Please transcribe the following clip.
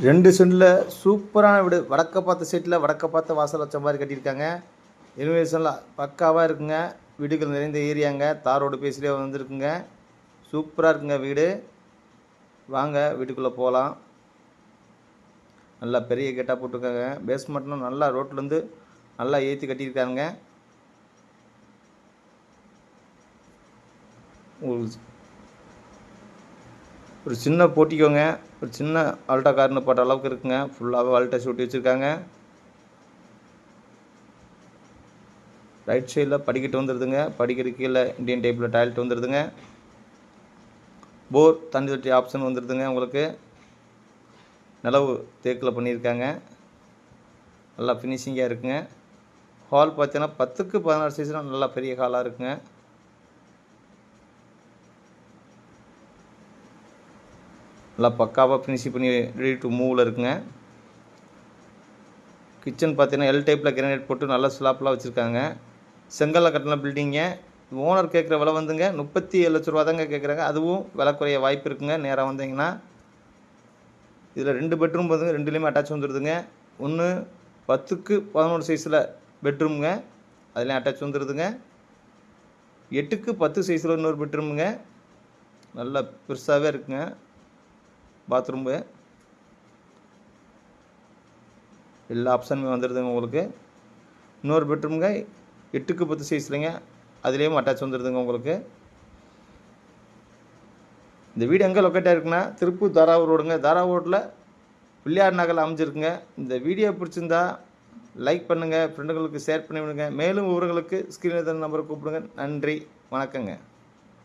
2 சென்டில் சூப்பரான வீடு. வடக்க பார்த்த சைட்டில் வடக்க பார்த்த வாசல் வச்ச மாதிரி கட்டியிருக்காங்க. எலிவேஷன்லாம் பக்காவாக இருக்குங்க. வீடுகள் நிறைந்த ஏரியாங்க. தார் ரோடு பேசிலே வந்துருக்குங்க. சூப்பராக இருக்குங்க வீடு. வாங்க வீட்டுக்குள்ளே போகலாம். நல்லா பெரிய கேட்டாக போட்டிருக்காங்க. பேஸ்மெண்ட்லாம் நல்லா ரோட்லேருந்து நல்லா ஏற்றி கட்டியிருக்காங்க. ஒரு சின்ன போட்டிக்கோங்க. ஒரு சின்ன ஆல்டா கார்னு போட்ட அளவுக்கு இருக்குங்க. ஃபுல்லாகவே ஆல்டா ஒட்டி வச்சுருக்காங்க. ரைட் சைடில் படிக்கட்டு வந்துடுதுங்க. படிக்கட்டு கீழே இந்தியன் டைப்பில் டாய்லெட் வந்துடுதுங்க. போர் தண்ணி தொட்டி ஆப்ஷன் வந்துடுதுங்க. உங்களுக்கு நிலவு தேக்கில் பண்ணியிருக்காங்க. நல்லா ஃபினிஷிங்காக இருக்குங்க. ஹால் பார்த்தீங்கன்னா 10க்கு 16 சைஸ்லாம் நல்லா பெரிய ஹாலாக இருக்குங்க. நல்லா பக்காவாக ஃபினிஷிங் பண்ணி ரெடி டு மூவில் இருக்குங்க. கிச்சன் பார்த்தீங்கன்னா எல் டைப்பில் கிரானைட் போட்டு நல்லா ஸ்லாப்லாம் வச்சுருக்காங்க. செங்கல்ல கட்டின பில்டிங்க. ஓனர் கேட்குற விலை வந்துங்க 37 லட்ச ரூபா தாங்க கேட்குறாங்க. அதுவும் விலை குறைய வாய்ப்பு இருக்குங்க. நேராக வந்தீங்கன்னா இதில் 2 பெட்ரூம் வந்துங்க. 2லேயுமே அட்டாச் வந்துடுதுங்க. ஒன்று 10க்கு 11 சைஸில் பெட்ரூமுங்க. அதுலேயும் அட்டாச் வந்துடுதுங்க. 8க்கு 10 சைஸில் இன்னொரு பெட்ரூமுங்க. நல்லா பெருசாகவே இருக்குங்க பாத்ரூம்பு. எல்லா ஆப்ஷனுமே வந்துடுதுங்க உங்களுக்கு. இன்னொரு பெட்ரூமுங்க 8க்கு 10 சைஸ்லைங்க. அதுலேயும் அட்டாச் வந்துடுதுங்க உங்களுக்கு. இந்த வீடு எங்கே லொக்கேட்டாக இருக்குன்னா திருப்பூர் தாராவூர் ரோடுங்க. தாராவூர் ரோட்டில் பிள்ளையார் நகரில் அமைஞ்சிருக்குங்க. இந்த வீடியோ பிடிச்சிருந்தா லைக் பண்ணுங்கள், ஃப்ரெண்டுகளுக்கு ஷேர் பண்ணி விடுங்க. மேலும் விவரங்களுக்கு ஸ்க்ரீனில் தர நம்பரை கூப்பிடுங்க. நன்றி, வணக்கங்க.